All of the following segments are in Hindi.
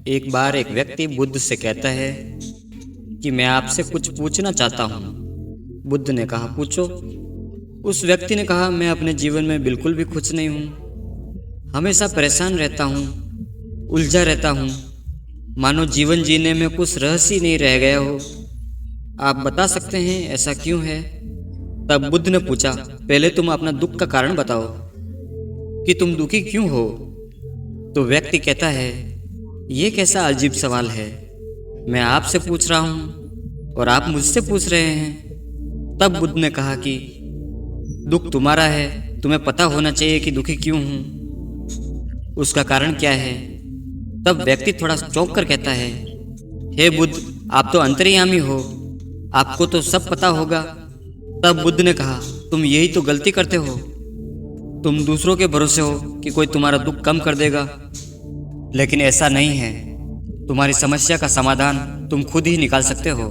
एक बार एक व्यक्ति बुद्ध से कहता है कि मैं आपसे कुछ पूछना चाहता हूँ। बुद्ध ने कहा, पूछो। उस व्यक्ति ने कहा, मैं अपने जीवन में बिल्कुल भी खुश नहीं हूँ। हमेशा परेशान रहता हूँ, उलझा रहता हूँ, मानो जीवन जीने में कुछ रहस्य ही नहीं रह गया हो। आप बता सकते हैं ऐसा क्यों है? तब बुद्ध ने पूछा, पहले तुम अपना दुख का कारण बताओ कि तुम दुखी क्यों हो। तो व्यक्ति कहता है, ये कैसा अजीब सवाल है, मैं आपसे पूछ रहा हूँ और आप मुझसे पूछ रहे हैं। तब बुद्ध ने कहा कि दुख तुम्हारा है, तुम्हें पता होना चाहिए कि दुखी क्यों हूँ, उसका कारण क्या है। तब व्यक्ति थोड़ा चौंक कर कहता है, हे बुद्ध, आप तो अंतर्यामी हो, आपको तो सब पता होगा। तब बुद्ध ने कहा, तुम यही तो गलती करते हो। तुम दूसरों के भरोसे हो कि कोई तुम्हारा दुख कम कर देगा, लेकिन ऐसा नहीं है। तुम्हारी समस्या का समाधान तुम खुद ही निकाल सकते हो।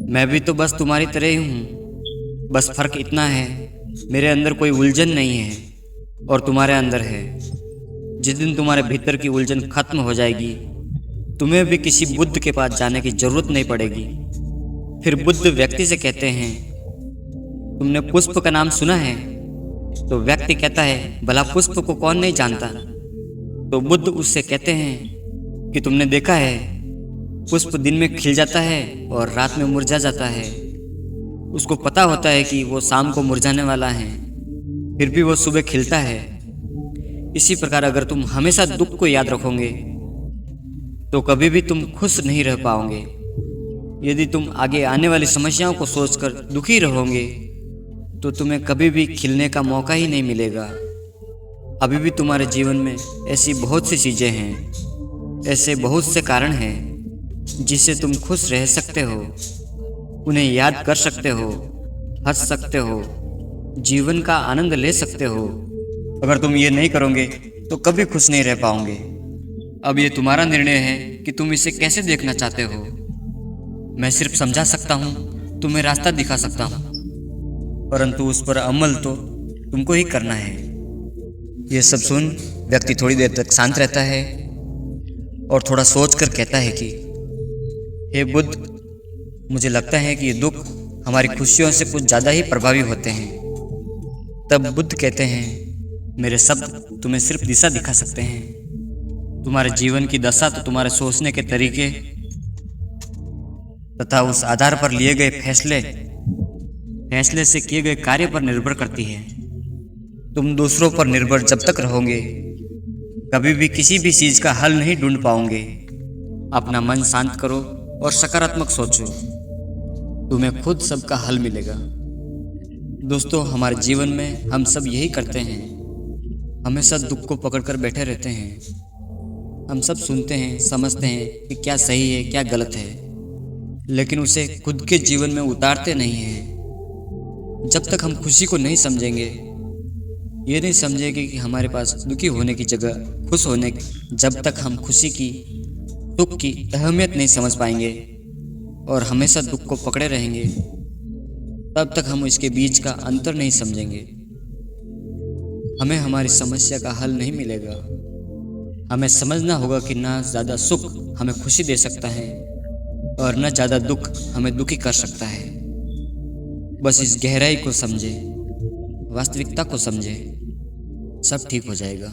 मैं भी तो बस तुम्हारी तरह ही हूँ, बस फर्क इतना है, मेरे अंदर कोई उलझन नहीं है और तुम्हारे अंदर है। जिस दिन तुम्हारे भीतर की उलझन खत्म हो जाएगी, तुम्हें भी किसी बुद्ध के पास जाने की जरूरत नहीं पड़ेगी। फिर बुद्ध व्यक्ति से कहते हैं, तुमने पुष्प का नाम सुना है? तो व्यक्ति कहता है, भला पुष्प को कौन नहीं जानता। तो बुद्ध उससे कहते हैं कि तुमने देखा है, पुष्प दिन में खिल जाता है और रात में मुरझा जाता है। उसको पता होता है कि वो शाम को मुरझाने वाला है, फिर भी वो सुबह खिलता है। इसी प्रकार अगर तुम हमेशा दुख को याद रखोगे तो कभी भी तुम खुश नहीं रह पाओगे। यदि तुम आगे आने वाली समस्याओं को सोचकर दुखी रहोगे तो तुम्हें कभी भी खिलने का मौका ही नहीं मिलेगा। अभी भी तुम्हारे जीवन में ऐसी बहुत सी चीज़ें हैं, ऐसे बहुत से कारण हैं जिससे तुम खुश रह सकते हो, उन्हें याद कर सकते हो, हंस सकते हो, जीवन का आनंद ले सकते हो। अगर तुम ये नहीं करोगे तो कभी खुश नहीं रह पाओगे। अब ये तुम्हारा निर्णय है कि तुम इसे कैसे देखना चाहते हो। मैं सिर्फ समझा सकता हूँ, तुम्हें रास्ता दिखा सकता हूँ, परंतु उस पर अमल तो तुमको ही करना है। ये सब सुन व्यक्ति थोड़ी देर तक शांत रहता है और थोड़ा सोच कर कहता है कि हे बुद्ध, मुझे लगता है कि ये दुख हमारी खुशियों से कुछ ज़्यादा ही प्रभावी होते हैं। तब बुद्ध कहते हैं, मेरे शब्द तुम्हें सिर्फ दिशा दिखा सकते हैं। तुम्हारे जीवन की दशा तो तुम्हारे सोचने के तरीके तथा उस आधार पर लिए गए फैसले से किए गए कार्य पर निर्भर करती है। तुम दूसरों पर निर्भर जब तक रहोगे कभी भी किसी भी चीज़ का हल नहीं ढूंढ पाओगे। अपना मन शांत करो और सकारात्मक सोचो, तुम्हें खुद सबका हल मिलेगा। दोस्तों, हमारे जीवन में हम सब यही करते हैं, हमेशा दुख को पकड़कर बैठे रहते हैं। हम सब सुनते हैं, समझते हैं कि क्या सही है क्या गलत है, लेकिन उसे खुद के जीवन में उतारते नहीं हैं। जब तक हम खुशी को नहीं समझेंगे, ये नहीं समझेंगे कि हमारे पास दुखी होने की जगह खुश होने की, जब तक हम खुशी की, दुख की अहमियत नहीं समझ पाएंगे और हमेशा दुख को पकड़े रहेंगे, तब तक हम इसके बीच का अंतर नहीं समझेंगे। हमें हमारी समस्या का हल नहीं मिलेगा। हमें समझना होगा कि ना ज़्यादा सुख हमें खुशी दे सकता है और न ज़्यादा दुख हमें दुखी कर सकता है। बस इस गहराई को समझे, वास्तविकता को समझे, सब ठीक हो जाएगा।